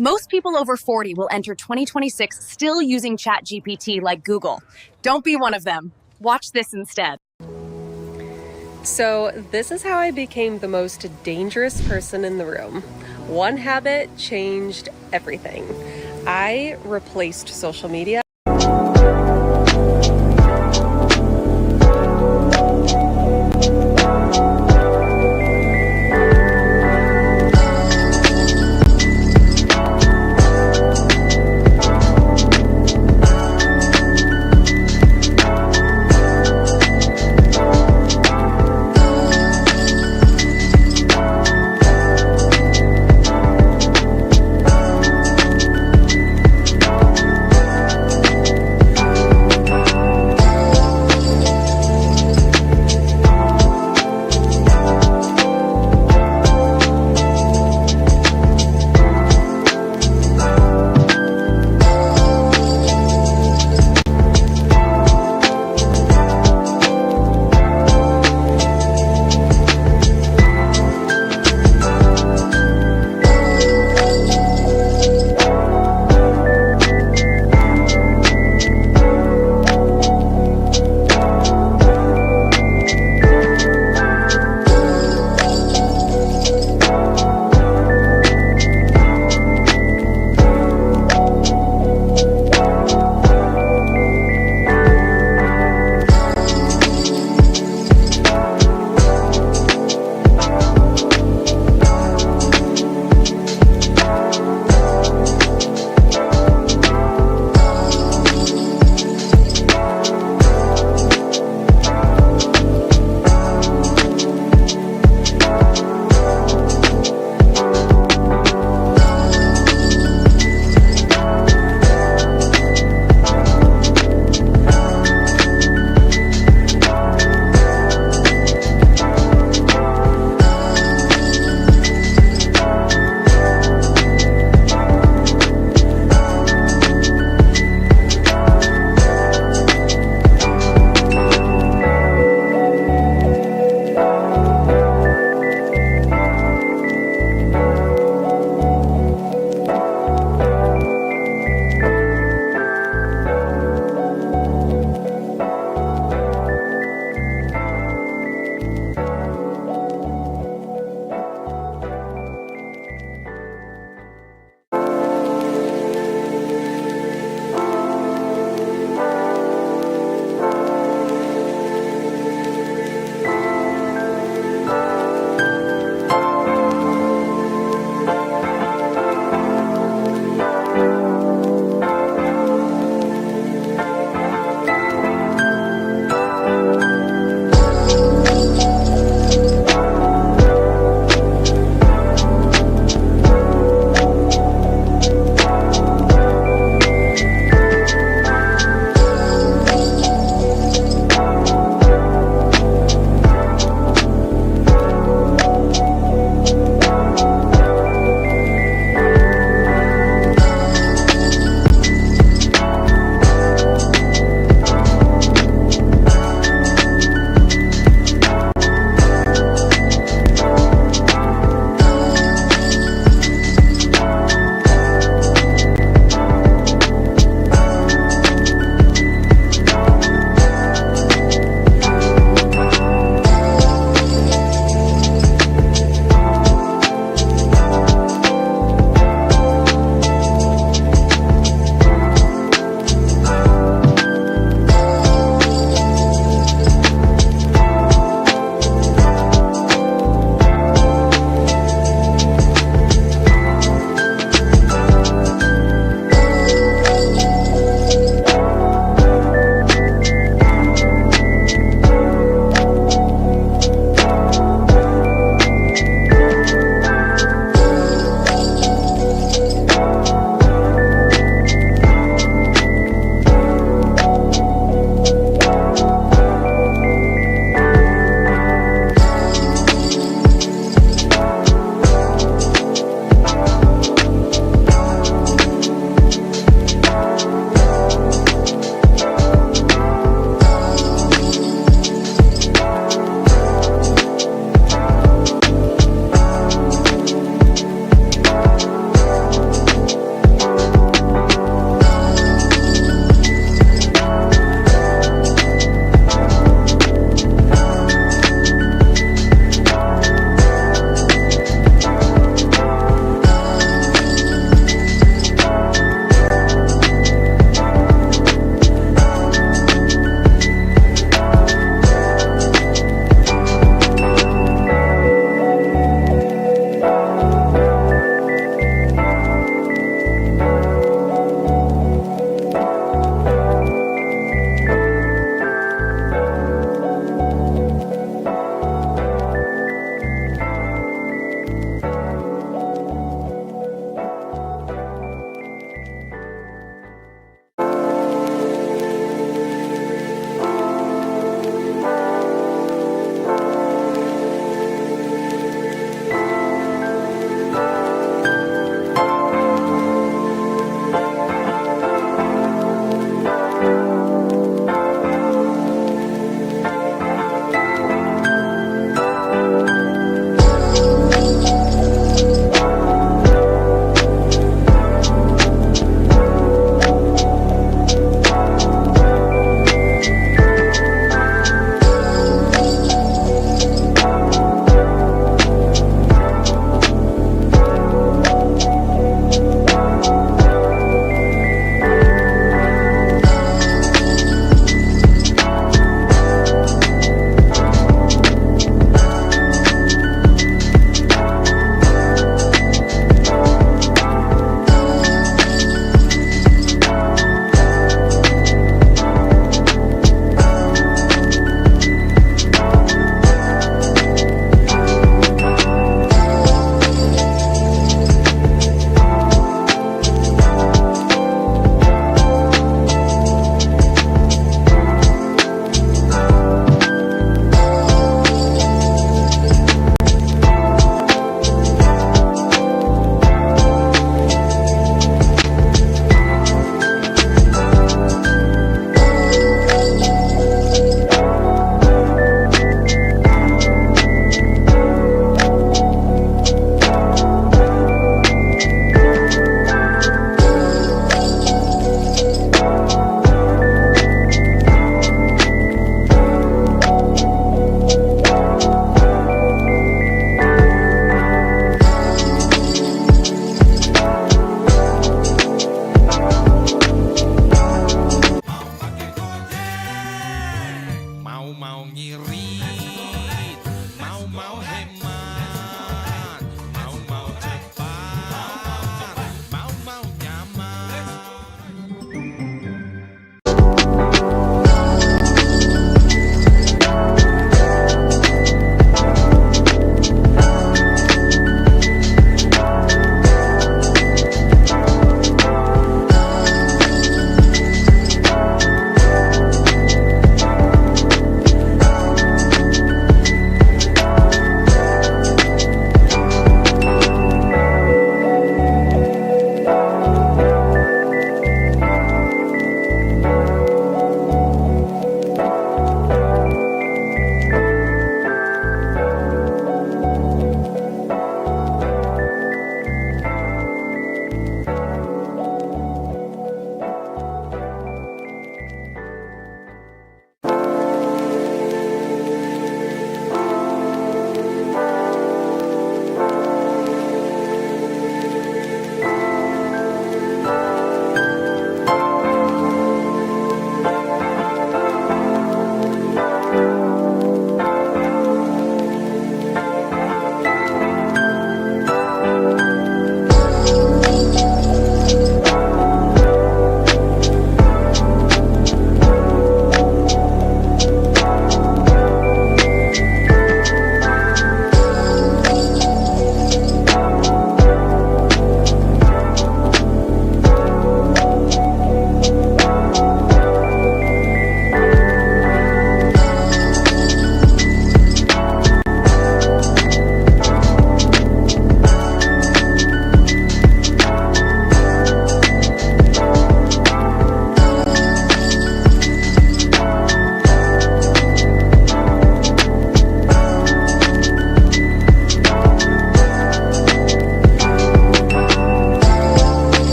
Most people over 40 will enter 2026 still using ChatGPT like Google. Don't be one of them. Watch this instead. So this is how I became the most dangerous person in the room. One habit changed everything. I replaced social media.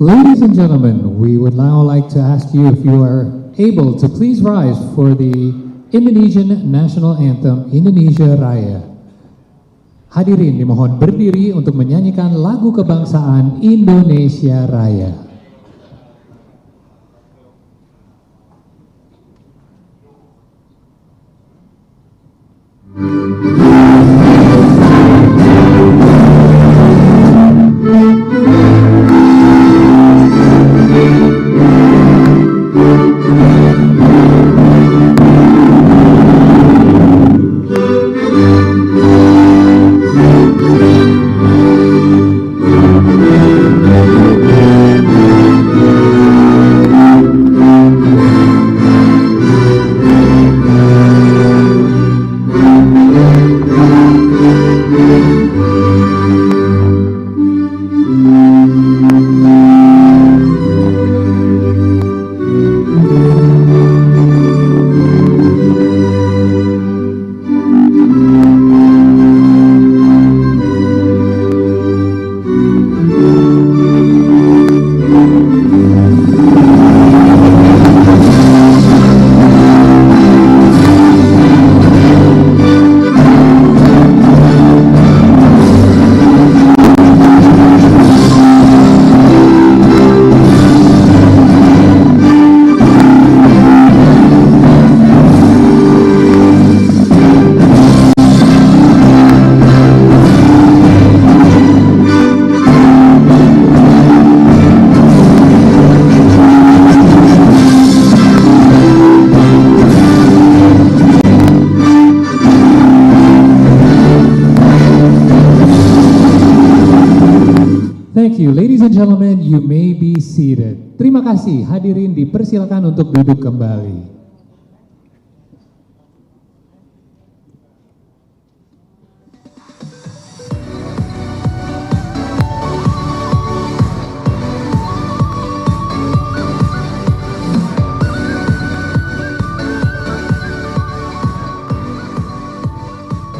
Ladies and gentlemen, we would now like to ask you if you are able to please rise for the Indonesian National Anthem Indonesia Raya. Hadirin dimohon berdiri untuk menyanyikan lagu kebangsaan Indonesia Raya. Thank you, ladies and gentlemen, you may be seated. Terima kasih, hadirin dipersilakan untuk duduk kembali.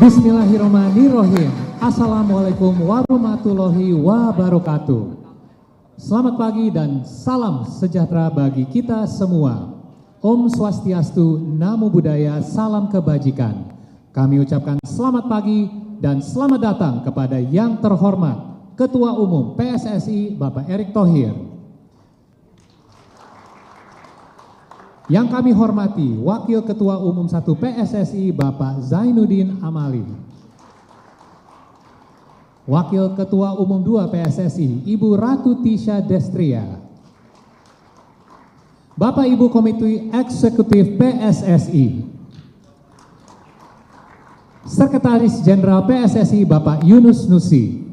Bismillahirrahmanirrahim. Assalamualaikum warahmatullahi wabarakatuh. Selamat pagi dan salam sejahtera bagi kita semua. Om Swastiastu, Namo Buddhaya, salam kebajikan. Kami ucapkan selamat pagi dan selamat datang kepada yang terhormat Ketua Umum PSSI Bapak Erick Thohir. Yang kami hormati Wakil Ketua Umum 1 PSSI Bapak Zainuddin Amali. Wakil Ketua Umum 2 PSSI, Ibu Ratu Tisha Destria. Bapak Ibu Komite Eksekutif PSSI. Sekretaris Jenderal PSSI Bapak Yunus Nusi.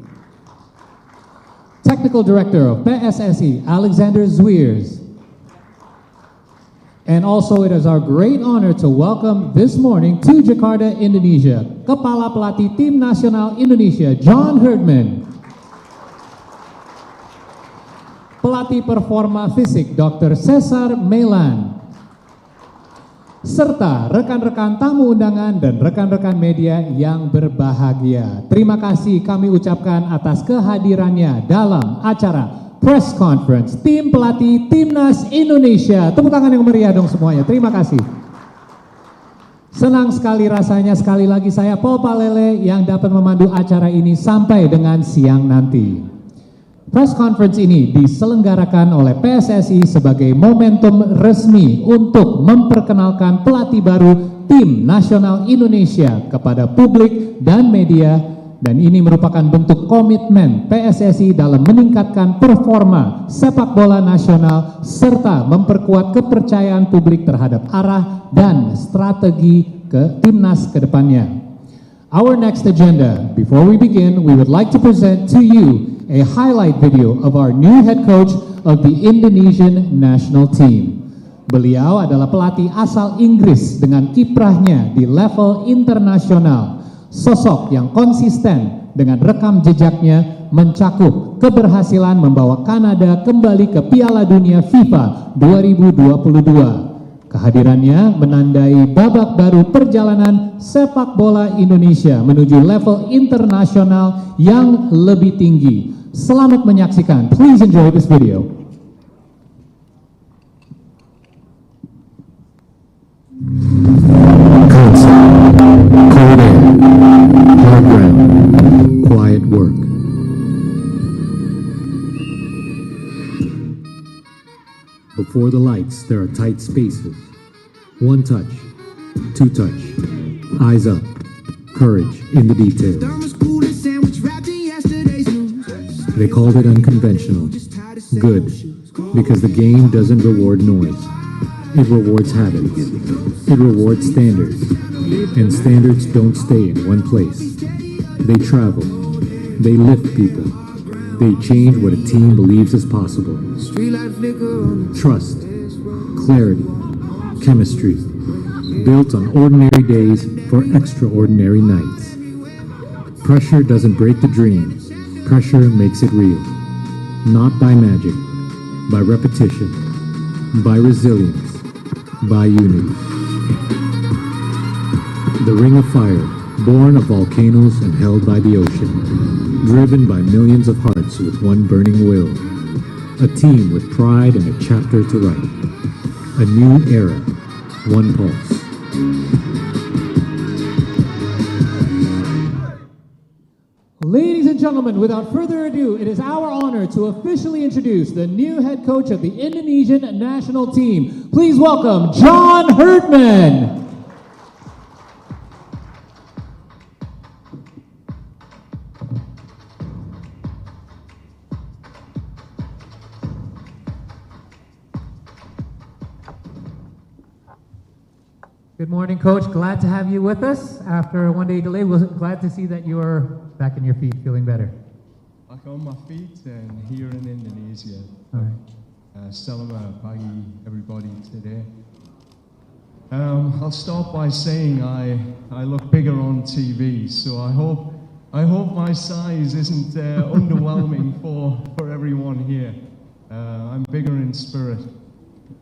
Technical Director of PSSI Alexander Zwiers. And also it is our great honor to welcome this morning to Jakarta, Indonesia, Kepala Pelatih Tim Nasional Indonesia, John Herdman. Pelatih Performa Fisik, Dr. Cesar Melan. Serta rekan-rekan tamu undangan dan rekan-rekan media yang berbahagia. Terima kasih kami ucapkan atas kehadirannya dalam acara Press Conference tim pelatih Timnas Indonesia. Tepuk tangan yang meriah dong semuanya. Terima kasih. Senang sekali rasanya sekali lagi saya Paul Palele yang dapat memandu acara ini sampai dengan siang nanti. Press Conference ini diselenggarakan oleh PSSI sebagai momentum resmi untuk memperkenalkan pelatih baru Tim Nasional Indonesia kepada publik dan media. Dan ini merupakan bentuk komitmen PSSI dalam meningkatkan performa sepak bola nasional serta memperkuat kepercayaan publik terhadap arah dan strategi timnas ke depannya. Our next agenda, before we begin, we would like to present to you a highlight video of our new head coach of the Indonesian national team. Beliau adalah pelatih asal Inggris dengan kiprahnya di level internasional. Sosok yang konsisten dengan rekam jejaknya mencakup keberhasilan membawa Kanada kembali ke Piala Dunia FIFA 2022. Kehadirannya menandai babak baru perjalanan sepak bola Indonesia menuju level internasional yang lebih tinggi. Selamat menyaksikan. Please enjoy this video. Concept, cold air, hard ground, quiet work. Before the lights, there are tight spaces. One touch, two touch, eyes up, courage in the details. They called it unconventional. Good, because the game doesn't reward noise. It rewards habits. It rewards standards. And standards don't stay in one place. They travel. They lift people. They change what a team believes is possible. Trust, clarity, chemistry, built on ordinary days for extraordinary nights. Pressure doesn't break the dream. Pressure makes it real. Not by magic, by repetition, by resilience, by unity. The Ring of Fire, born of volcanoes and held by the ocean, driven by millions of hearts with one burning will. A team with pride and a chapter to write. A new era, one pulse. Ladies and gentlemen, without further ado, it is our honor to officially introduce the new head coach of the Indonesian national team. Please welcome John Herdman. Good morning, Coach. Glad to have you with us. After a one-day delay, we're glad to see that you are back on your feet, feeling better. Back on my feet and here in Indonesia. All right. Selamat pagi, everybody, today. I'll start by saying I look bigger on TV, so I hope my size isn't underwhelming for everyone here. I'm bigger in spirit.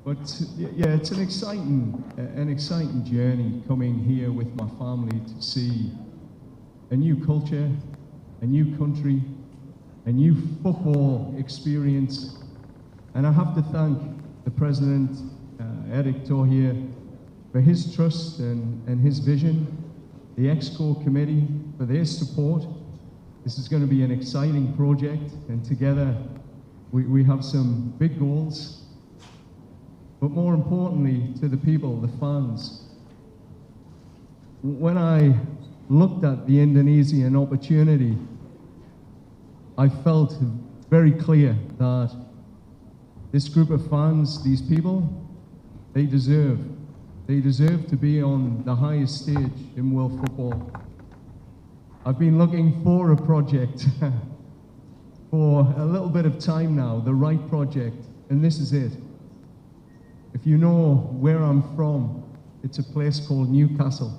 But yeah, it's an exciting journey coming here with my family to see a new culture, a new country, a new football experience. And I have to thank the President, Eric Thohir, for his trust and his vision, the Exco Committee for their support. This is going to be an exciting project, and together we have some big goals. But more importantly, to the people, the fans. When I looked at the Indonesian opportunity, I felt very clear that this group of fans, these people, they deserve to be on the highest stage in world football. I've been looking for a project for a little bit of time now, the right project, and this is it. If you know where I'm from, it's a place called Newcastle.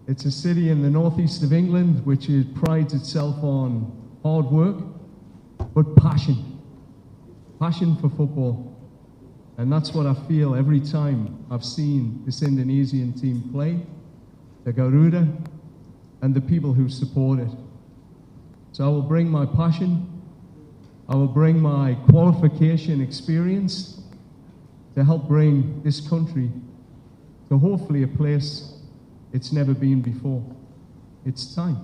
It's a city in the northeast of England which prides itself on hard work, but passion for football. And that's what I feel every time I've seen this Indonesian team play, the Garuda, and the people who support it. So I will bring my passion, I will bring my qualification experience, to help bring this country to hopefully a place it's never been before. It's time.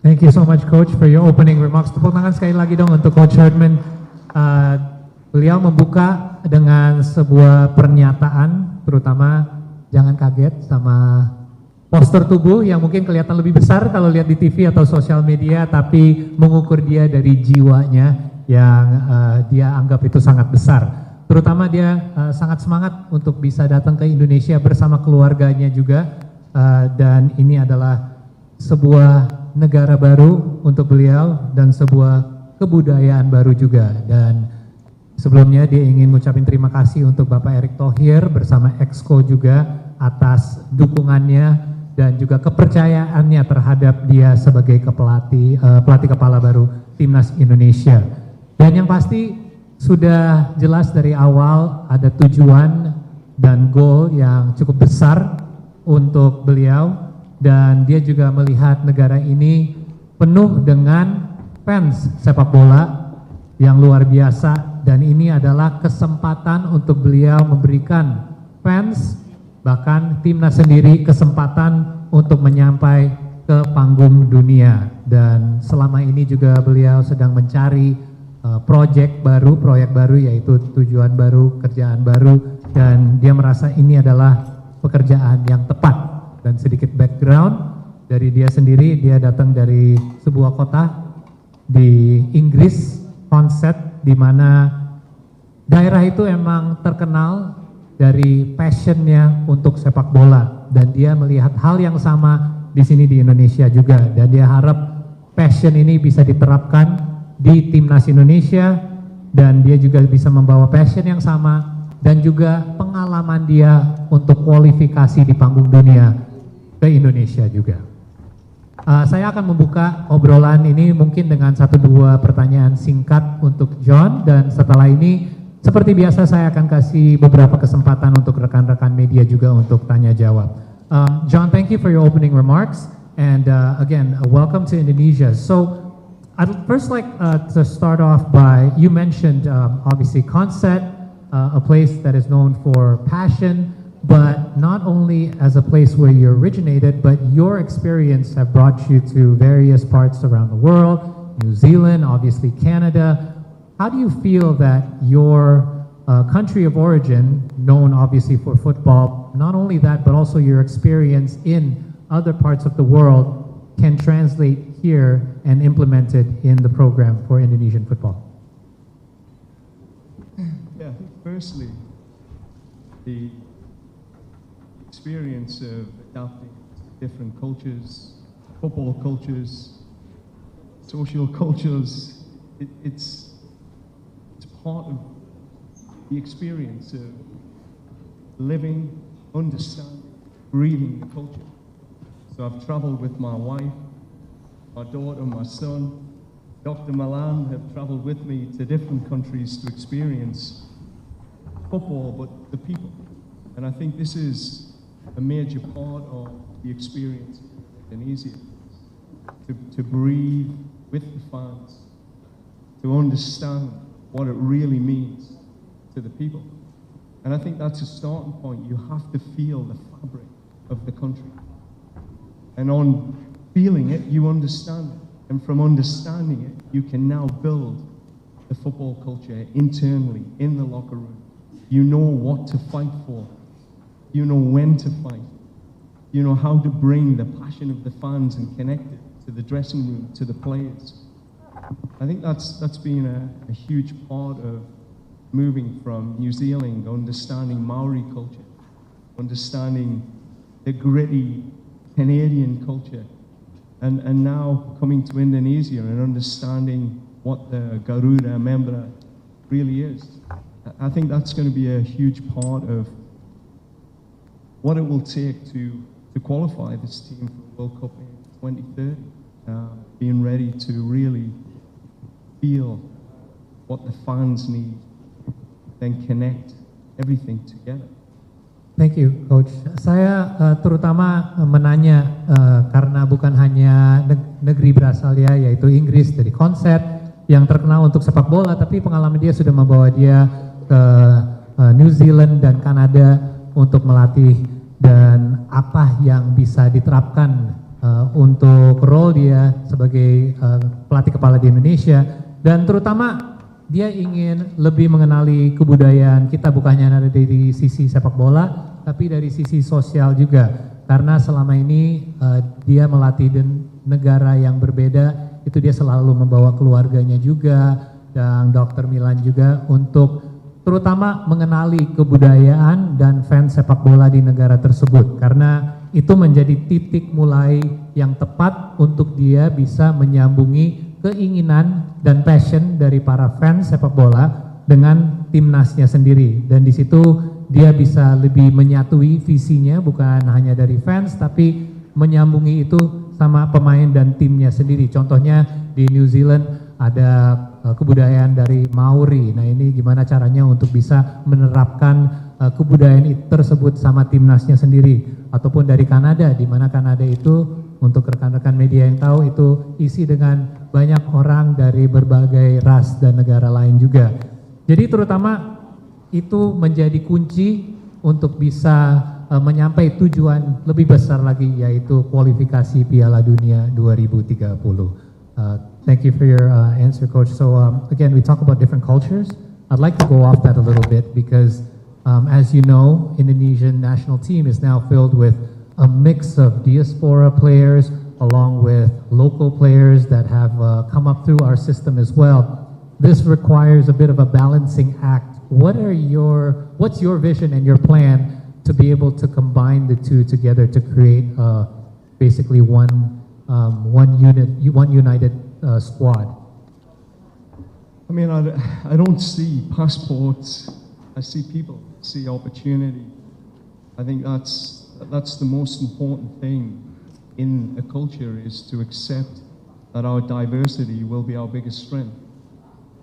Thank you so much, Coach, for your opening remarks. Tepuk tangan sekali lagi dong untuk Coach Herdman. Beliau membuka dengan sebuah pernyataan, terutama jangan kaget sama postur tubuh yang mungkin kelihatan lebih besar kalau lihat di TV atau sosial media, tapi mengukur dia dari jiwanya yang dia anggap itu sangat besar. Terutama dia sangat semangat untuk bisa datang ke Indonesia bersama keluarganya juga, dan ini adalah sebuah negara baru untuk beliau dan sebuah kebudayaan baru juga. Dan sebelumnya dia ingin mengucapkan terima kasih untuk Bapak Erick Thohir bersama Exco juga atas dukungannya dan juga kepercayaannya terhadap dia sebagai pelatih kepala baru Timnas Indonesia. Dan yang pasti sudah jelas dari awal ada tujuan dan goal yang cukup besar untuk beliau, dan dia juga melihat negara ini penuh dengan fans sepak bola yang luar biasa, dan ini adalah kesempatan untuk beliau memberikan fans, bahkan timnas sendiri kesempatan untuk menyampai ke panggung dunia. Dan selama ini juga beliau sedang mencari proyek baru yaitu tujuan baru, kerjaan baru, dan dia merasa ini adalah pekerjaan yang tepat. Dan sedikit background dari dia sendiri, dia datang dari sebuah kota di Inggris, konsep di mana daerah itu emang terkenal dari passionnya untuk sepak bola, dan dia melihat hal yang sama di sini di Indonesia juga, dan dia harap passion ini bisa diterapkan di Timnas Indonesia, dan dia juga bisa membawa passion yang sama dan juga pengalaman dia untuk kualifikasi di panggung dunia ke Indonesia juga. Saya akan membuka obrolan ini mungkin dengan 1-2 pertanyaan singkat untuk John, dan setelah ini seperti biasa saya akan kasih beberapa kesempatan untuk rekan-rekan media juga untuk tanya jawab. John, thank you for your opening remarks, and again, welcome to Indonesia. So I'd first like to start off by, you mentioned obviously Concept, a place that is known for passion, but not only as a place where you originated, but your experience have brought you to various parts around the world, New Zealand, obviously Canada. How do you feel that your country of origin, known obviously for football, not only that, but also your experience in other parts of the world can translate here and implemented in the program for Indonesian football? Yeah, I think firstly, the experience of adapting different cultures, football cultures, social cultures, it's part of the experience of living, understanding, breathing the culture. So I've traveled with my wife, my daughter, my son. Dr. Milan have traveled with me to different countries to experience football, but the people. And I think this is a major part of the experience in Indonesia, to breathe with the fans, to understand what it really means to the people. And I think that's a starting point. You have to feel the fabric of the country. And on feeling it, you understand it. And from understanding it, you can now build the football culture internally, in the locker room. You know what to fight for. You know when to fight. You know how to bring the passion of the fans and connect it to the dressing room, to the players. I think that's been a huge part of moving from New Zealand, understanding Maori culture, understanding the gritty Canadian culture, and now coming to Indonesia and understanding what the Garuda member really is. I think that's going to be a huge part of what it will take to qualify this team for the World Cup in 2030. Being ready to really feel what the fans need, then connect everything together. Thank you, Coach. Saya terutama menanya karena bukan hanya negeri berasal dia, yaitu Inggris dari konsep yang terkenal untuk sepak bola, tapi pengalaman dia sudah membawa dia ke New Zealand dan Kanada untuk melatih, dan apa yang bisa diterapkan untuk role dia sebagai pelatih kepala di Indonesia, dan terutama dia ingin lebih mengenali kebudayaan kita, bukan hanya dari sisi sepak bola, tapi dari sisi sosial juga. Karena selama ini dia melatih di negara yang berbeda, itu dia selalu membawa keluarganya juga, dan Dr. Milan juga, untuk terutama mengenali kebudayaan dan fans sepak bola di negara tersebut. Karena itu menjadi titik mulai yang tepat untuk dia bisa menyambungi keinginan dan passion dari para fans sepak bola dengan timnasnya sendiri, dan di situ dia bisa lebih menyatui visinya, bukan hanya dari fans tapi menyambungi itu sama pemain dan timnya sendiri. Contohnya di New Zealand ada kebudayaan dari Maori. Nah, ini gimana caranya untuk bisa menerapkan kebudayaan tersebut sama timnasnya sendiri. Ataupun dari Kanada, di mana Kanada itu, untuk rekan-rekan media yang tahu, itu isi dengan banyak orang dari berbagai ras dan negara lain juga. Jadi terutama itu menjadi kunci untuk bisa menyampai tujuan lebih besar lagi, yaitu kualifikasi Piala Dunia 2030. Thank you for your answer, Coach. So again, we talk about different cultures. I'd like to go off that a little bit because, as you know, Indonesian national team is now filled with a mix of diaspora players along with local players that have come up through our system as well. This requires a bit of a balancing act. What's your vision and your plan to be able to combine the two together to create basically one united squad? I mean, I don't see passports. I see people, I see opportunity. I think that's the most important thing in a culture, is to accept that our diversity will be our biggest strength.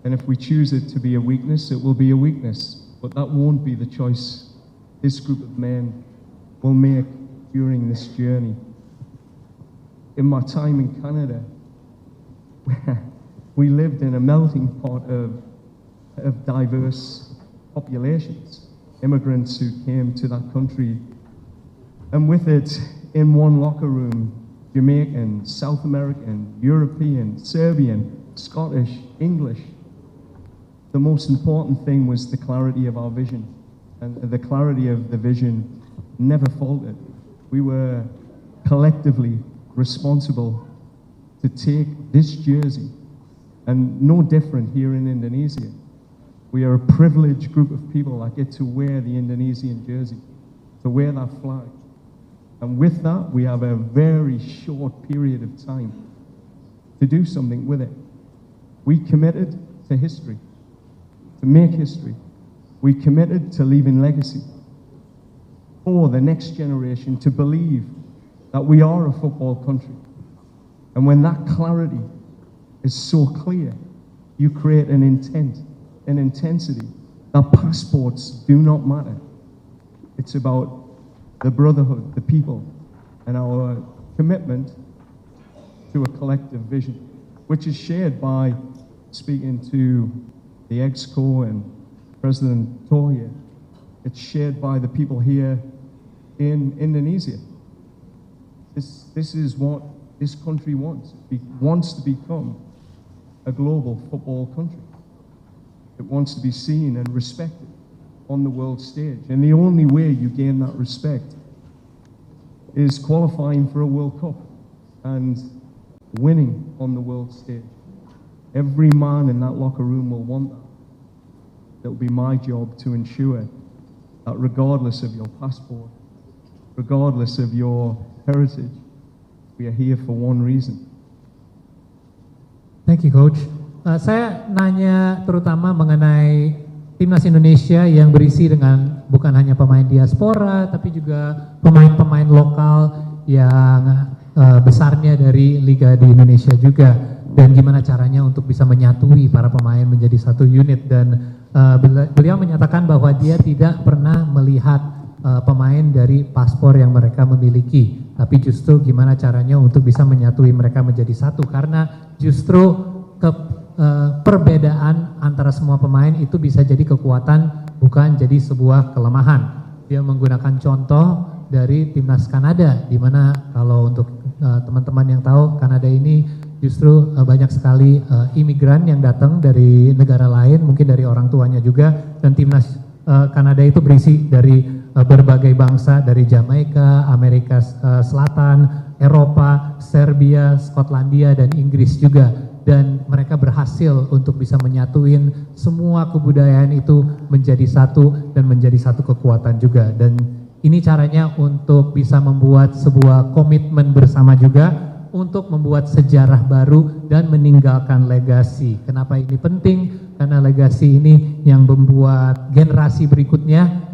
And if we choose it to be a weakness, it will be a weakness. But that won't be the choice this group of men will make during this journey. In my time in Canada, we lived in a melting pot of diverse populations, immigrants who came to that country, and with it, in one locker room, Jamaican, South American, European, Serbian, Scottish, English. The most important thing was the clarity of our vision, and the clarity of the vision never faltered. We were collectively responsible to take this jersey, and no different here in Indonesia. We are a privileged group of people that get to wear the Indonesian jersey, to wear that flag. And with that, we have a very short period of time to do something with it. We committed to history, to make history. We committed to leaving legacy for the next generation to believe that we are a football country. And when that clarity is so clear, you create an intent, an intensity that passports do not matter. It's about the brotherhood, the people, and our commitment to a collective vision, which is shared by, speaking to the EXCO and President Tohir, it's shared by the people here in Indonesia. This is what this country wants. It wants to become a global football country. It wants to be seen and respected on the world stage. And the only way you gain that respect is qualifying for a World Cup and winning on the world stage. Every man in that locker room will want that. It will be my job to ensure that regardless of your passport, regardless of your heritage, we are here for one reason. Thank you, Coach. Saya nanya terutama mengenai Timnas Indonesia yang berisi dengan bukan hanya pemain diaspora, tapi juga pemain-pemain lokal yang besarnya dari liga di Indonesia juga, dan gimana caranya untuk bisa menyatui para pemain menjadi satu unit. Dan beliau menyatakan bahwa dia tidak pernah melihat pemain dari paspor yang mereka miliki, tapi justru gimana caranya untuk bisa menyatui mereka menjadi satu, karena justru perbedaan antara semua pemain itu bisa jadi kekuatan, bukan jadi sebuah kelemahan. Dia menggunakan contoh dari Timnas Kanada, di mana kalau untuk teman-teman yang tahu, Kanada ini justru banyak sekali imigran yang datang dari negara lain, mungkin dari orang tuanya juga, dan Timnas Kanada itu berisi dari berbagai bangsa, dari Jamaika, Amerika Selatan, Eropa, Serbia, Skotlandia, dan Inggris juga. Dan mereka berhasil untuk bisa menyatuin semua kebudayaan itu menjadi satu dan menjadi satu kekuatan juga. Dan ini caranya untuk bisa membuat sebuah komitmen bersama juga untuk membuat sejarah baru dan meninggalkan legasi. Kenapa ini penting? Karena legasi ini yang membuat generasi berikutnya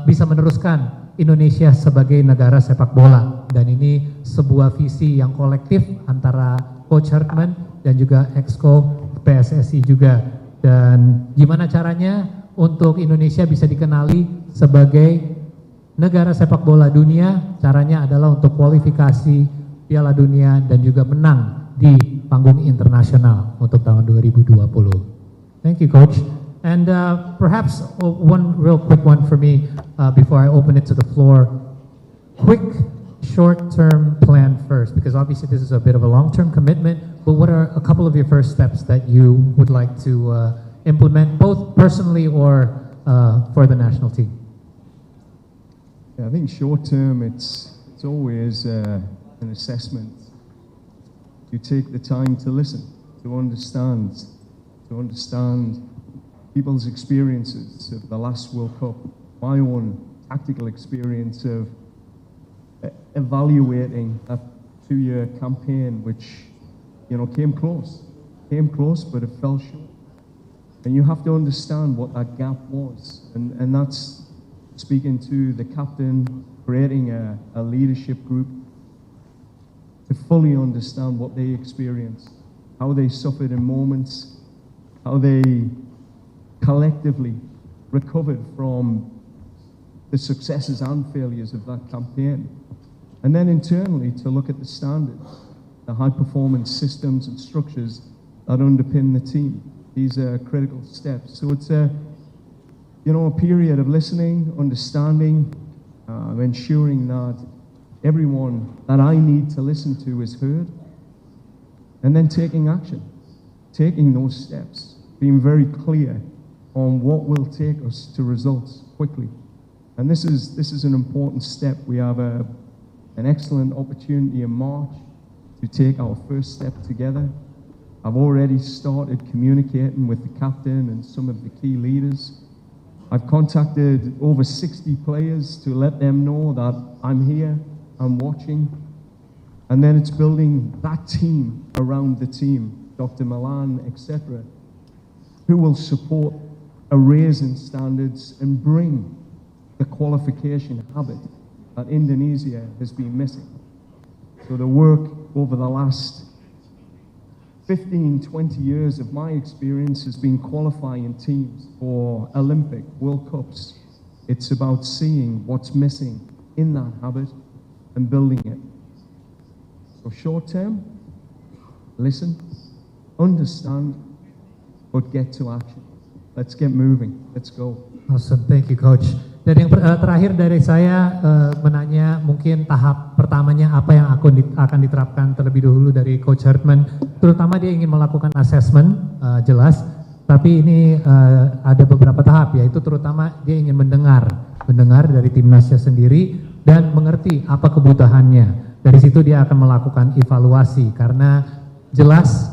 bisa meneruskan Indonesia sebagai negara sepak bola. Dan ini sebuah visi yang kolektif antara Coach Herdman dan juga Exco PSSI juga. Dan gimana caranya untuk Indonesia bisa dikenali sebagai negara sepak bola dunia? Caranya adalah untuk kualifikasi Piala Dunia dan juga menang di panggung internasional untuk tahun 2020. Thank you, Coach. And perhaps one real quick one for me before I open it to the floor. Quick short-term plan first, because obviously this is a bit of a long-term commitment, but what are a couple of your first steps that you would like to implement, both personally or for the national team? Yeah, I think short-term, it's always an assessment. You take the time to listen, to understand people's experiences of the last World Cup, my own tactical experience of evaluating that 2-year campaign, which, came close, but it fell short. And you have to understand what that gap was. And that's speaking to the captain, creating a leadership group to fully understand what they experienced, how they suffered in moments, how they collectively recovered from the successes and failures of that campaign. And then internally to look at the standards, the high performance systems and structures that underpin the team. These are critical steps. So it's a period of listening, understanding, ensuring that everyone that I need to listen to is heard, and then taking action, taking those steps, being very clear on what will take us to results quickly. And this is an important step. We have an excellent opportunity in March to take our first step together. I've already started communicating with the captain and some of the key leaders. I've contacted over 60 players to let them know that I'm here, I'm watching. And then it's building that team around the team, Dr. Milan, etc., who will support a raise in standards and bring the qualification habit that Indonesia has been missing. So the work over the last 15, 20 years of my experience has been qualifying teams for Olympic, World Cups. It's about seeing what's missing in that habit and building it. So short term, listen, understand, but get to action. Let's get moving. Let's go. Awesome, thank you, Coach. Dan yang terakhir dari saya menanya mungkin tahap pertamanya apa yang akan diterapkan terlebih dahulu dari Coach Herdman. Terutama dia ingin melakukan assessment, jelas. Tapi ini ada beberapa tahap, yaitu terutama dia ingin mendengar dari timnasnya sendiri dan mengerti apa kebutuhannya. Dari situ dia akan melakukan evaluasi karena jelas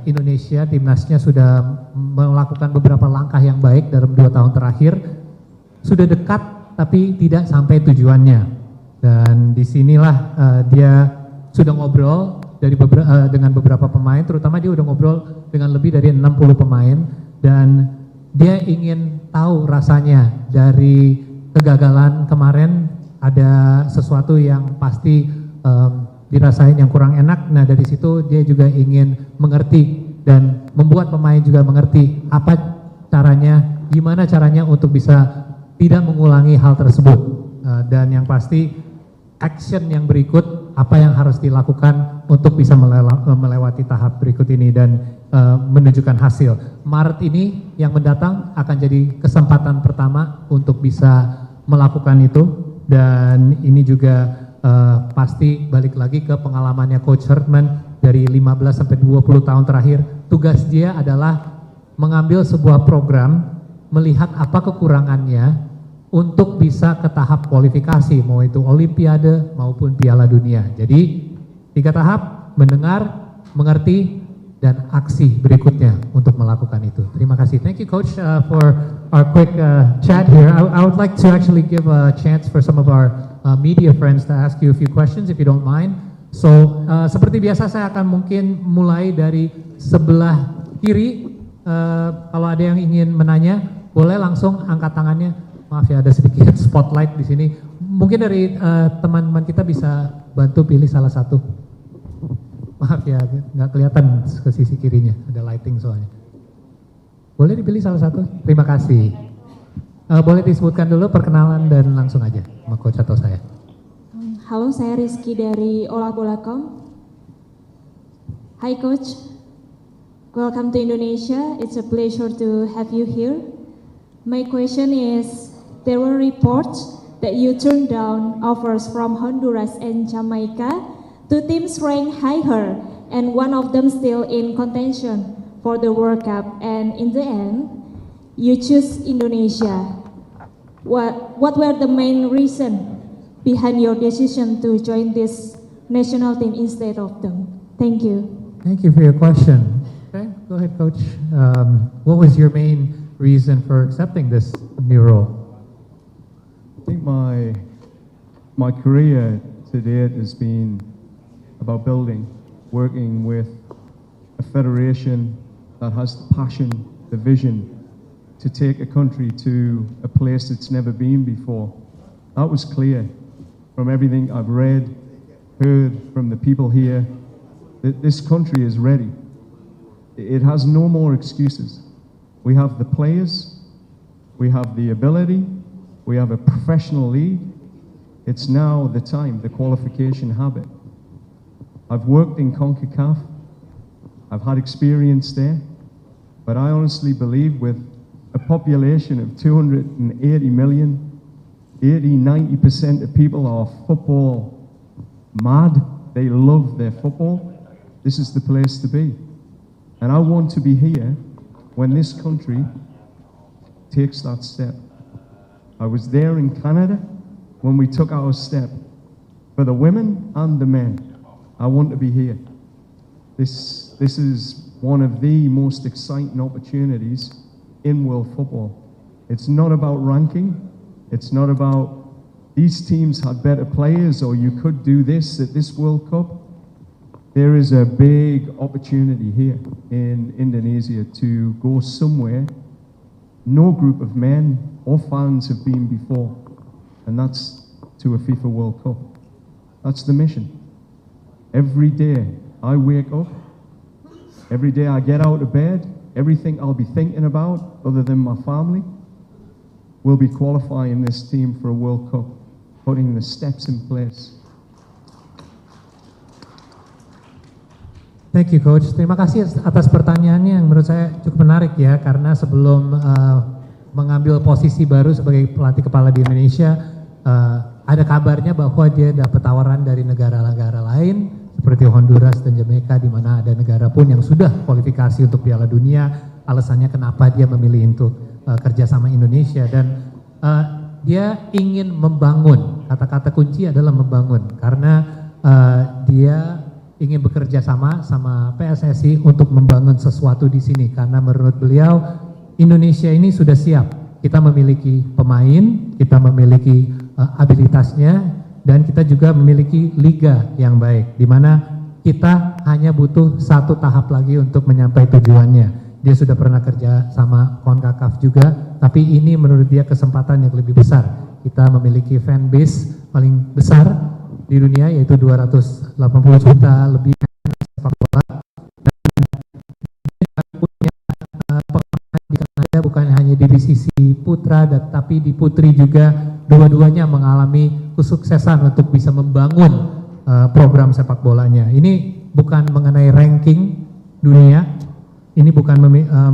Indonesia timnasnya sudah melakukan beberapa langkah yang baik dalam 2 tahun terakhir. Sudah dekat tapi tidak sampai tujuannya, dan disinilah dia sudah ngobrol dengan beberapa pemain, terutama dia udah ngobrol dengan lebih dari 60 pemain, dan dia ingin tahu rasanya dari kegagalan kemarin ada sesuatu yang pasti dirasain yang kurang enak. Nah dari situ dia juga ingin mengerti dan membuat pemain juga mengerti apa caranya, gimana caranya untuk bisa tidak mengulangi hal tersebut, dan yang pasti action yang berikut apa yang harus dilakukan untuk bisa melewati tahap berikut ini dan menunjukkan hasil. Maret ini yang mendatang akan jadi kesempatan pertama untuk bisa melakukan itu, dan ini juga pasti balik lagi ke pengalamannya Coach Herdman dari 15 sampai 20 tahun terakhir. Tugas dia adalah mengambil sebuah program, melihat apa kekurangannya untuk bisa ke tahap kualifikasi, mau itu Olimpiade maupun Piala Dunia. Jadi 3 tahap: mendengar, mengerti, dan aksi berikutnya untuk melakukan itu. Terima kasih. Thank you, Coach, for our quick chat here. I would like to actually give a chance for some of our media friends to ask you a few questions if you don't mind. So seperti biasa saya akan mungkin mulai dari sebelah kiri. Kalau ada yang ingin menanya, boleh langsung angkat tangannya. Maaf ya, ada sedikit spotlight di sini. Mungkin dari teman-teman kita bisa bantu pilih salah satu. Maaf ya, nggak kelihatan ke sisi kirinya, ada lighting soalnya. Boleh dipilih salah satu? Terima kasih. Boleh disebutkan dulu perkenalan dan langsung aja sama Coach atau saya. Halo, saya Rizky dari olahbola.com. Hai Coach Welcome to Indonesia. It's a pleasure to have you here. My question is, there were reports that you turned down offers from Honduras and Jamaica, two teams ranked higher, and one of them still in contention for the World Cup. And in the end, you choose Indonesia. What were the main reasons behind your decision to join this national team instead of them? Thank you. Thank you for your question. Okay, go ahead, Coach. What was your main reason for accepting this new role? I think my career to date has been about working with a federation that has the passion, the vision to take a country to a place it's never been before. That was clear from everything I've read, heard from the people here, that this country is ready. It has no more excuses. We have the players, we have the ability, we have a professional league. It's now the time, the qualification habit. I've worked in CONCACAF, I've had experience there, but I honestly believe with a population of 280 million, 80–90% of people are football mad. They love their football. This is the place to be. And I want to be here when this country takes that step. I was there in Canada when we took our step. For the women and the men, I want to be here. This is one of the most exciting opportunities in world football. It's not about ranking. It's not about these teams had better players or you could do this at this World Cup. There is a big opportunity here in Indonesia to go somewhere no group of men or fans have been before, and that's to a FIFA World Cup. That's the mission. Every day I wake up, every day I get out of bed, everything I'll be thinking about, other than my family, will be qualifying this team for a World Cup, putting the steps in place. Thank you, Coach. Terima kasih atas pertanyaannya yang menurut saya cukup menarik ya, karena sebelum mengambil posisi baru sebagai pelatih kepala di Indonesia, ada kabarnya bahwa dia dapat tawaran dari negara-negara lain seperti Honduras dan Jamaica, di mana ada negara pun yang sudah kualifikasi untuk Piala Dunia. Alasannya kenapa dia memilih untuk kerja sama Indonesia, dan dia ingin membangun. Kata-kata kunci adalah membangun, karena dia ingin bekerja sama PSSI untuk membangun sesuatu di sini, karena menurut beliau Indonesia ini sudah siap. Kita memiliki pemain, kita memiliki abilitasnya, dan kita juga memiliki liga yang baik, di mana kita hanya butuh satu tahap lagi untuk mencapai tujuannya. Dia sudah pernah kerja sama CONCACAF juga, tapi ini menurut dia kesempatan yang lebih besar. Kita memiliki fan base paling besar di dunia, yaitu 280 juta lebih sepak bola, dan punya pengalaman di Kanada bukan hanya di sisi putra, tapi di putri juga. Dua-duanya mengalami kesuksesan untuk bisa membangun program sepak bolanya. Ini bukan mengenai ranking dunia, ini bukan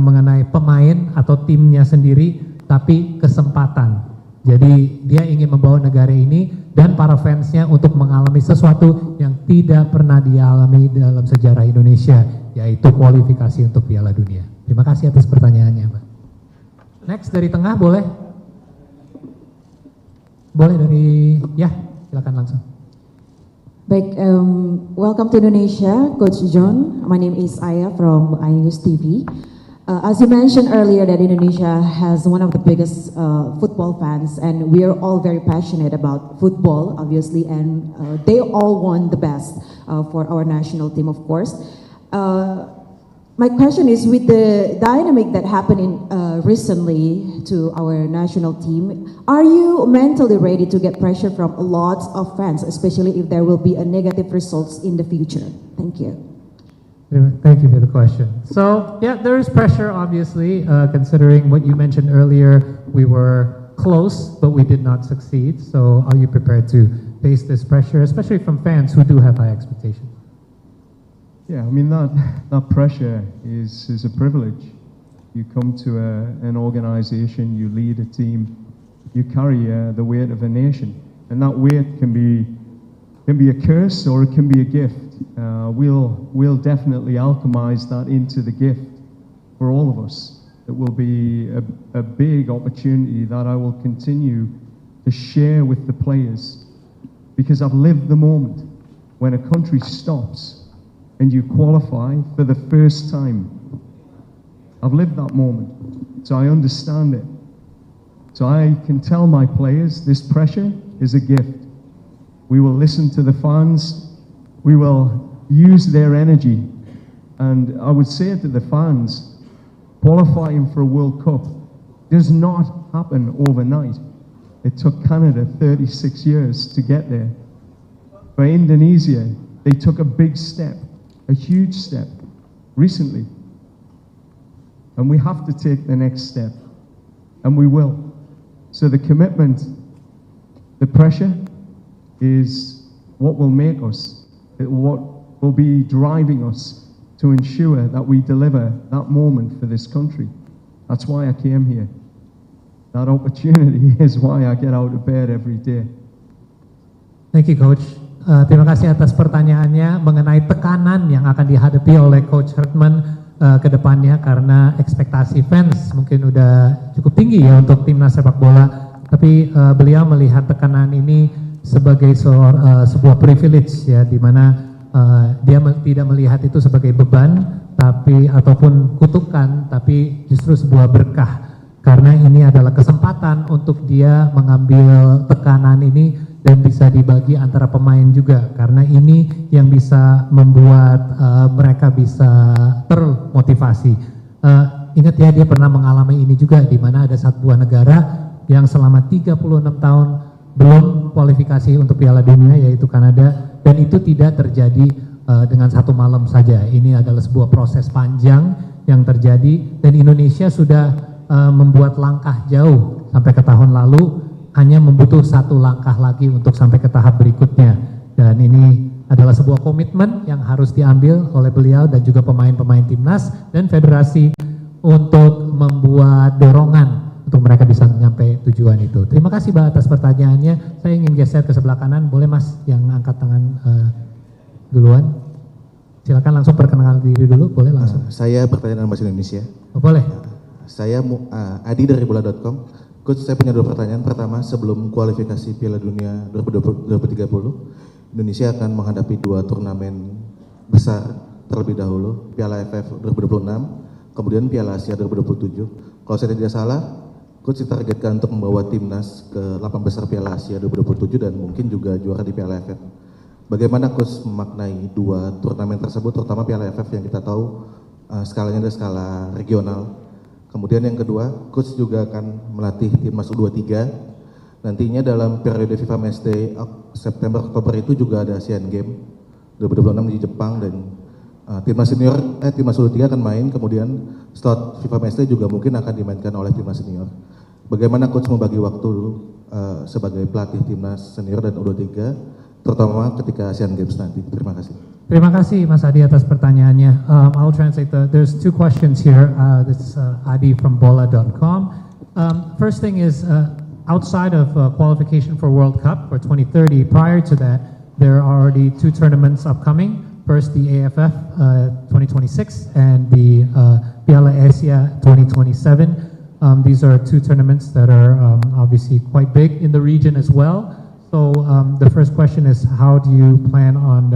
mengenai pemain atau timnya sendiri, tapi kesempatan. Jadi dia ingin membawa negara ini dan para fansnya untuk mengalami sesuatu yang tidak pernah dialami dalam sejarah Indonesia, yaitu kualifikasi untuk Piala Dunia. Terima kasih atas pertanyaannya, Mbak. Next dari tengah boleh? Boleh dari, ya silakan langsung. Baik, welcome to Indonesia, Coach John. My name is Aya from iNews TV. As you mentioned earlier, that Indonesia has one of the biggest football fans, and we are all very passionate about football, obviously, and they all want the best for our national team, of course. My question is, with the dynamic that happened recently to our national team, are you mentally ready to get pressure from lots of fans, especially if there will be a negative results in the future? Thank you. Thank you for the question. So, yeah, there is pressure, obviously, considering what you mentioned earlier. We were close, but we did not succeed. So, are you prepared to face this pressure, especially from fans who do have high expectations? Yeah, I mean that pressure is a privilege. You come to an organisation, you lead a team, you carry the weight of a nation, and that weight can be a curse or it can be a gift. We'll definitely alchemize that into the gift for all of us. It will be a big opportunity that I will continue to share with the players, because I've lived the moment when a country stops and you qualify for the first time. I've lived that moment, so I understand it. So I can tell my players this pressure is a gift. We will listen to the fans, we will use their energy, and I would say to the fans, qualifying for a World Cup does not happen overnight. It took Canada 36 years to get there. For Indonesia, they took a big step, a huge step, recently. And we have to take the next step, and we will. So the commitment, the pressure is what will make us, what will be driving us to ensure that we deliver that moment for this country. That's why I came here. That opportunity is why I get out of bed every day. Thank you, Coach. Terima kasih atas pertanyaannya mengenai tekanan yang akan dihadapi oleh Coach Herdman ke depannya, karena ekspektasi fans mungkin udah cukup tinggi ya untuk timnas sepak bola, tapi beliau melihat tekanan ini sebagai sebuah privilege ya, di mana dia tidak melihat itu sebagai beban tapi ataupun kutukan, tapi justru sebuah berkah, karena ini adalah kesempatan untuk dia mengambil tekanan ini dan bisa dibagi antara pemain juga, karena ini yang bisa membuat mereka bisa termotivasi. Ingat ya, dia pernah mengalami ini juga, di mana ada sebuah negara yang selama 36 tahun belum kualifikasi untuk Piala Dunia, yaitu Kanada, dan itu tidak terjadi dengan satu malam saja. Ini adalah sebuah proses panjang yang terjadi, dan Indonesia sudah membuat langkah jauh sampai ke tahun lalu, hanya membutuh satu langkah lagi untuk sampai ke tahap berikutnya. Dan ini adalah sebuah komitmen yang harus diambil oleh beliau dan juga pemain-pemain timnas dan federasi untuk membuat dorongan untuk mereka bisa mencapai tujuan itu. Terima kasih Mbak atas pertanyaannya. Saya ingin geser ke sebelah kanan, boleh Mas yang angkat tangan duluan? Silakan langsung perkenalkan diri dulu, boleh langsung. Saya bertanya dengan bahasa Indonesia. Oh, boleh. Saya Adi dari Bola.com. Coach, saya punya dua pertanyaan. Pertama, sebelum kualifikasi Piala Dunia 2030, Indonesia akan menghadapi dua turnamen besar terlebih dahulu, Piala AFF 2026, kemudian Piala Asia 2027. Kalau saya tidak salah, Coach ditargetkan untuk membawa timnas ke 8 besar Piala Asia 2027 dan mungkin juga juara di Piala AFF. Bagaimana Coach memaknai dua turnamen tersebut, terutama Piala AFF yang kita tahu skalanya adalah skala regional. Kemudian yang kedua, Coach juga akan melatih timnas U23. Nantinya dalam periode FIFA Matchday September-Oktober itu juga ada Asian Games 2026 di Jepang, dan timnas senior, timnas U23 akan main, kemudian slot FIFA Matchday juga mungkin akan dimainkan oleh timnas senior. Bagaimana Coach membagi waktu sebagai pelatih timnas senior dan U23, terutama ketika Asian Games nanti? Terima kasih. Terima kasih Mas Adi atas pertanyaannya. I'll translate there's two questions here. This is Adi from Bola.com. First thing is, outside of qualification for World Cup for 2030, prior to that, there are already two tournaments upcoming. First, the AFF 2026 and the Piala Asia 2027. These are two tournaments that are obviously quite big in the region as well. So the first question is, how do you plan on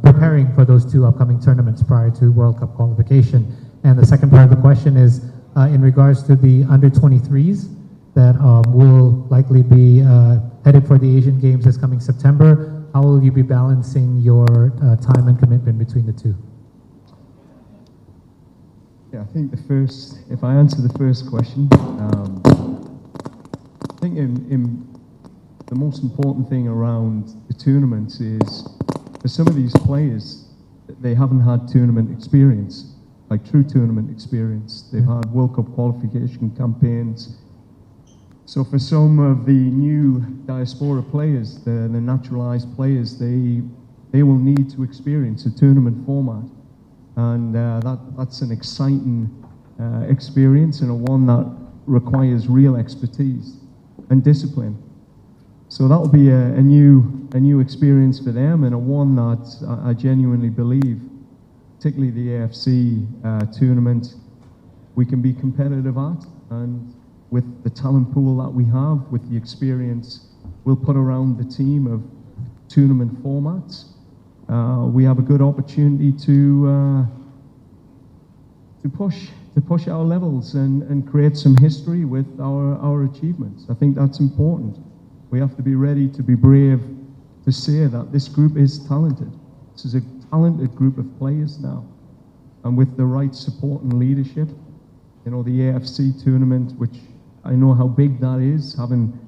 preparing for those two upcoming tournaments prior to World Cup qualification? And the second part of the question is in regards to the under-23s that will likely be headed for the Asian Games this coming September. How will you be balancing your time and commitment between the two? Yeah, I think if I answer the first question, I think in the most important thing around the tournaments is, for some of these players, they haven't had tournament experience, like true tournament experience. They've had World Cup qualification campaigns. So for some of the new diaspora players, the naturalized players, they they will need to experience a tournament format. And that's an exciting experience, and a one that requires real expertise and discipline. So that will be a new experience for them, and a one that I genuinely believe, particularly the AFC tournament, we can be competitive at. And with the talent pool that we have, with the experience we'll put around the team of tournament formats, we have a good opportunity to push our levels and create some history with our achievements. I think that's important. We have to be ready to be brave to say that this group is talented. This is a talented group of players now. And with the right support and leadership, you know, the AFC tournament, which I know how big that is, having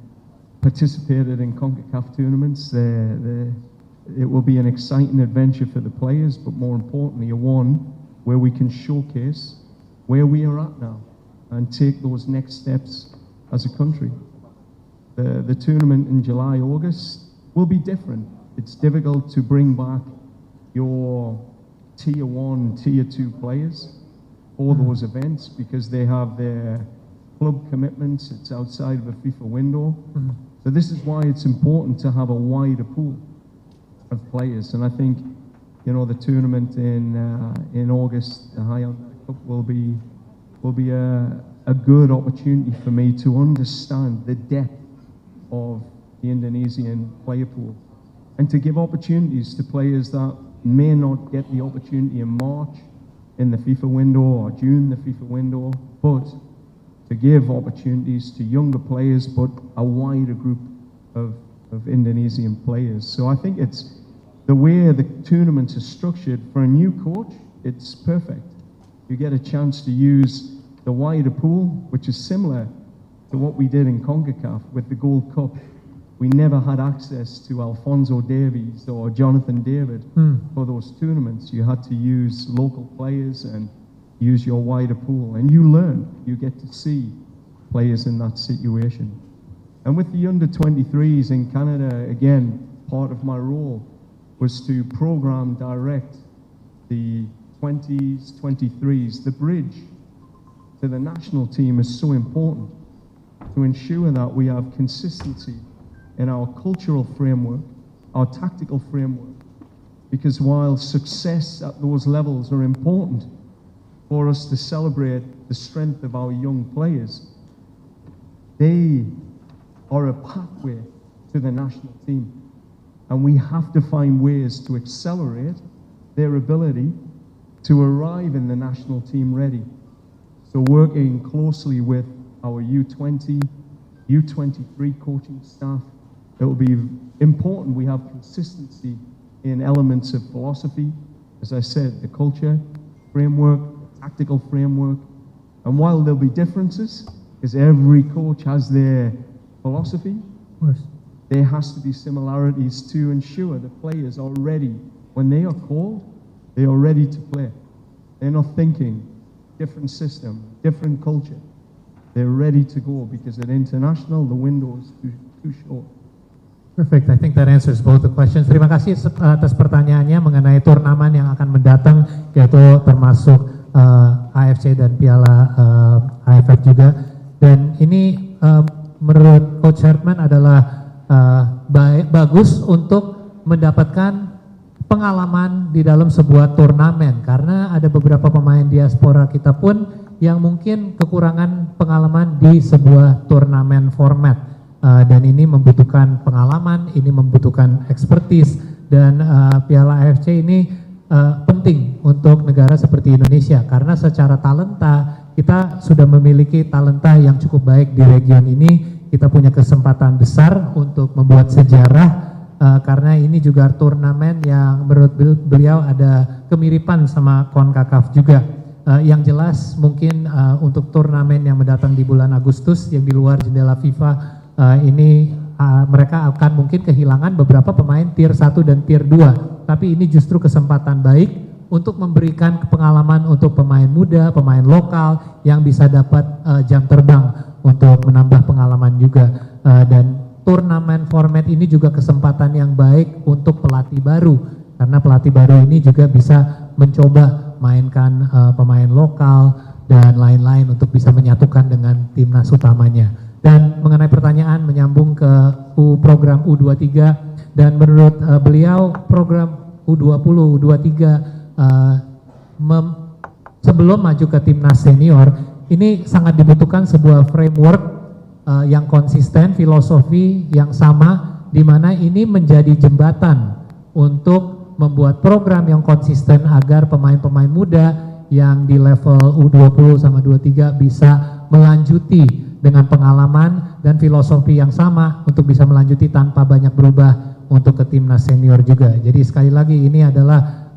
participated in CONCACAF tournaments, it will be an exciting adventure for the players, but more importantly, a one where we can showcase where we are at now and take those next steps as a country. The tournament in July, August will be different. It's difficult to bring back your tier 1, tier 2 players for those events because they have their club commitments. It's outside of a FIFA window. So this is why it's important to have a wider pool of players. And I think, you know, the tournament in August, the High Cup, will be a good opportunity for me to understand the depth of the Indonesian player pool and to give opportunities to players that may not get the opportunity in March in the FIFA window or June the FIFA window, but to give opportunities to younger players, but a wider group of Indonesian players. So I think it's the way the tournament is structured for a new coach, it's perfect. You get a chance to use the wider pool, which is similar to what we did in CONCACAF with the Gold Cup. We never had access to Alphonso Davies or Jonathan David for those tournaments. You had to use local players and use your wider pool. And you learn, you get to see players in that situation. And with the under-23s in Canada, again, part of my role was to program direct the 20s, 23s. The bridge to the national team is so important to ensure that we have consistency in our cultural framework, our tactical framework, because while success at those levels are important for us to celebrate the strength of our young players, they are a pathway to the national team. And we have to find ways to accelerate their ability to arrive in the national team ready. So working closely with our U20, U23 coaching staff, it will be important we have consistency in elements of philosophy, as I said, the culture framework, tactical framework. And while there'll be differences, because every coach has their philosophy, Of course. there has to be similarities to ensure the players are ready. When they are called, they are ready to play. They're not thinking different system, different culture. They're ready to go because at international, the window is too short. Perfect. I think that answers both the questions. Terima kasih atas pertanyaannya mengenai turnamen yang akan mendatang, yaitu termasuk AFC dan Piala AFF juga. Dan ini menurut Coach Herdman adalah bagus untuk mendapatkan pengalaman di dalam sebuah turnamen, karena ada beberapa pemain diaspora kita pun yang mungkin kekurangan pengalaman di sebuah turnamen format. Dan ini membutuhkan pengalaman, ini membutuhkan expertise, dan Piala AFC ini penting untuk negara seperti Indonesia karena secara talenta kita sudah memiliki talenta yang cukup baik di region ini. Kita punya kesempatan besar untuk membuat sejarah karena ini juga turnamen yang menurut beliau ada kemiripan sama CONCACAF juga. Yang jelas mungkin untuk turnamen yang mendatang di bulan Agustus yang di luar jendela FIFA ini mereka akan mungkin kehilangan beberapa pemain tier 1 dan tier 2, tapi ini justru kesempatan baik untuk memberikan pengalaman untuk pemain muda, pemain lokal yang bisa dapat jam terbang untuk menambah pengalaman juga. Dan turnamen format ini juga kesempatan yang baik untuk pelatih baru karena pelatih baru ini juga bisa mencoba mainkan pemain lokal dan lain-lain untuk bisa menyatukan dengan timnas utamanya. Dan mengenai pertanyaan menyambung ke program U23, dan menurut beliau program U20, U23 sebelum maju ke timnas senior ini sangat dibutuhkan sebuah framework yang konsisten, filosofi yang sama, di mana ini menjadi jembatan untuk membuat program yang konsisten agar pemain-pemain muda yang di level U20 sama 23 bisa melanjuti dengan pengalaman dan filosofi yang sama untuk bisa melanjuti tanpa banyak berubah untuk ke timnas senior juga. Jadi sekali lagi ini adalah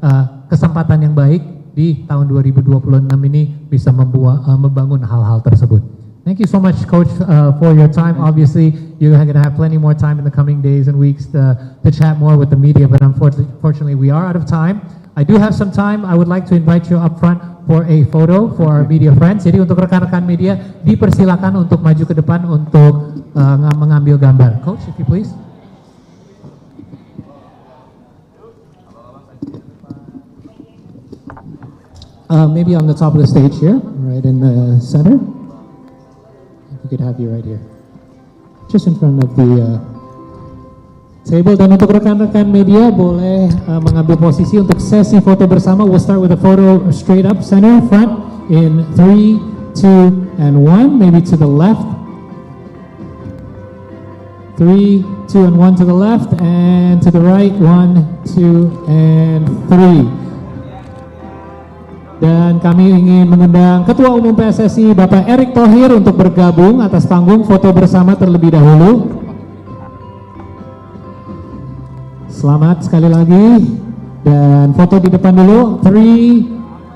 kesempatan yang baik di tahun 2026 ini bisa membangun hal-hal tersebut. Thank you so much, Coach, for your time. Obviously, you're going to have plenty more time in the coming days and weeks to chat more with the media, but unfortunately, we are out of time. I do have some time. I would like to invite you up front for a photo for our media friends. Jadi untuk rekan-rekan media, dipersilakan untuk maju ke depan untuk mengambil gambar. Coach, if you please. Maybe on the top of the stage here, right in the center. Could have you right here, just in front of the table. Dan untuk rekan-rekan media boleh mengambil posisi untuk sesi foto bersama. We'll start with a photo straight up center front in 3, 2, and 1. Maybe to the left. 3, 2, and 1 to the left, and to the right. 1, 2, and 3. Dan kami ingin mengundang Ketua Umum PSSI Bapak Erick Thohir untuk bergabung atas panggung foto bersama terlebih dahulu. Selamat sekali lagi. Dan foto di depan dulu. 3,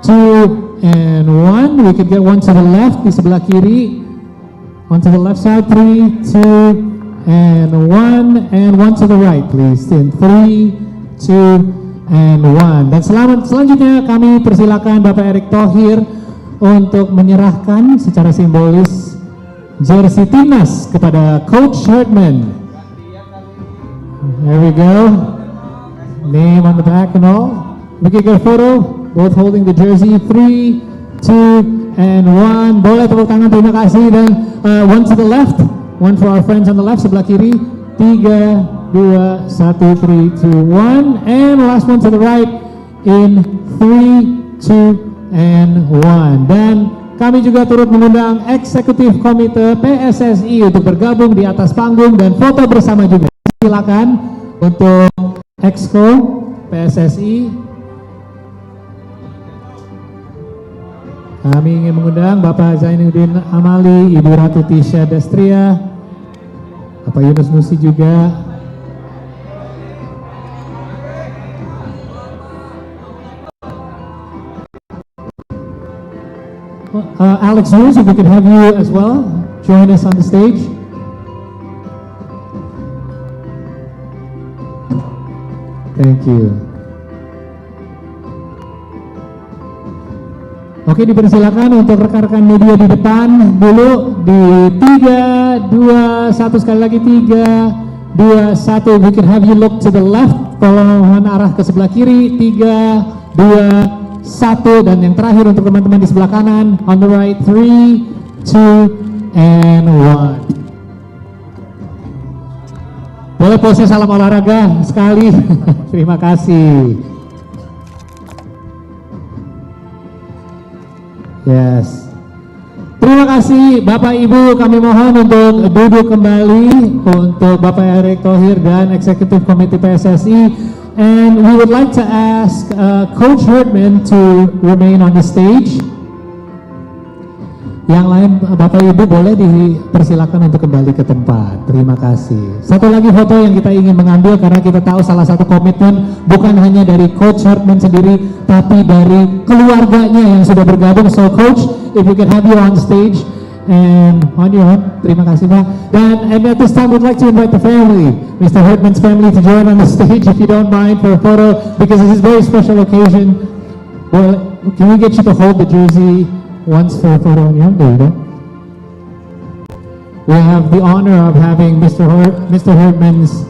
2, and 1. We could get one to the left di sebelah kiri. One to the left side. 3, 2, and 1. And one to the right, please. In 3, 2, and 1. Dan selanjutnya kami persilakan Bapak Erick Thohir untuk menyerahkan secara simbolis jersey timnas kepada Coach Herdman. There we go. Name on the back and all. We can get a photo, both holding the jersey. 3, 2, and 1. Boleh tepuk tangan, terima kasih. Dan one to the left, one for our friends on the left, sebelah kiri. 3, 2, 1, 3, 2, 1, and last one to the right in 3, 2, and 1. Dan kami juga turut mengundang Eksekutif Komite PSSI untuk bergabung di atas panggung dan foto bersama juga. Silakan untuk Exco PSSI. Kami ingin mengundang Bapak Zainuddin Amali, Ibu Ratu Tisha Destria, Bapak Yunus Nusi juga. Alex Hughes, if we could have you as well, join us on the stage. Thank you. Oke, dipersilakan untuk rekan-rekan media di depan dulu di 3, 2, 1 sekali lagi 3, 2, 1. We can have you look to the left, tolong arah ke sebelah kiri. 3, 2, 1, dan yang terakhir untuk teman-teman di sebelah kanan, on the right. 3, 2, and 1. Boleh pose salam olahraga sekali. Terima kasih. Yes. Terima kasih Bapak Ibu, kami mohon untuk duduk kembali untuk Bapak Erick Thohir dan Eksekutif Komite PSSI. And we would like to ask Coach Herdman to remain on the stage. Yang lain Bapak Ibu boleh dipersilakan untuk kembali ke tempat. Terima kasih. Satu lagi foto yang kita ingin mengambil karena kita tahu salah satu komitmen bukan hanya dari Coach Herdman sendiri, tapi dari keluarganya yang sudah bergabung. So Coach, if we can have you on stage and on your own. Terima kasih Pak. And at this time we'd like to invite the family, Mr. Herdman's family, to join on the stage if you don't mind for a photo, because this is a very special occasion. Well, can we get you to hold the jersey once for a photo on your own? There you go. We have the honor of having Mr. Herdman's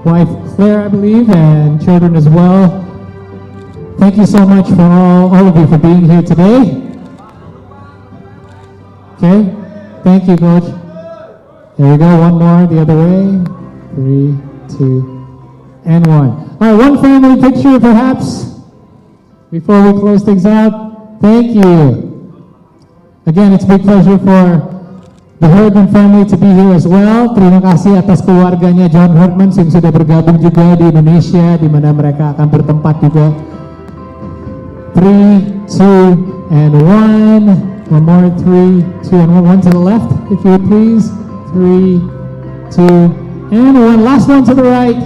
wife Claire, I believe, and children as well, Thank you so much for all of you for being here today. Okay, thank you, Coach. There we go, one more the other way. 3, 2, and 1. All right, one family picture perhaps before we close things out. Thank you. Again, it's a big pleasure for the Herdman family to be here as well. Terima kasih atas keluarganya John Herdman yang sudah bergabung juga di Indonesia, di mana mereka akan bertempat juga. 3, 2, and 1. One more, 3, 2, and 1. One to the left, if you would please. 3, 2, and 1. Last one to the right.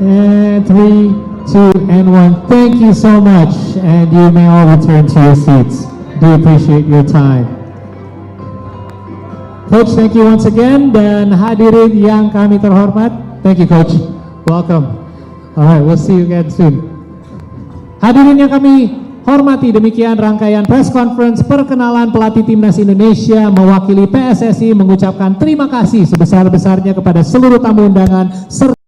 And 3, 2, and 1. Thank you so much, and you may all return to your seats. Do appreciate your time. Coach, thank you once again, dan hadirin yang kami terhormat. Thank you, Coach. Welcome. All right, we'll see you again soon. Hadirin yang kami hormati, demikian rangkaian press conference perkenalan pelatih Timnas Indonesia mewakili PSSI mengucapkan terima kasih sebesar-besarnya kepada seluruh tamu undangan serta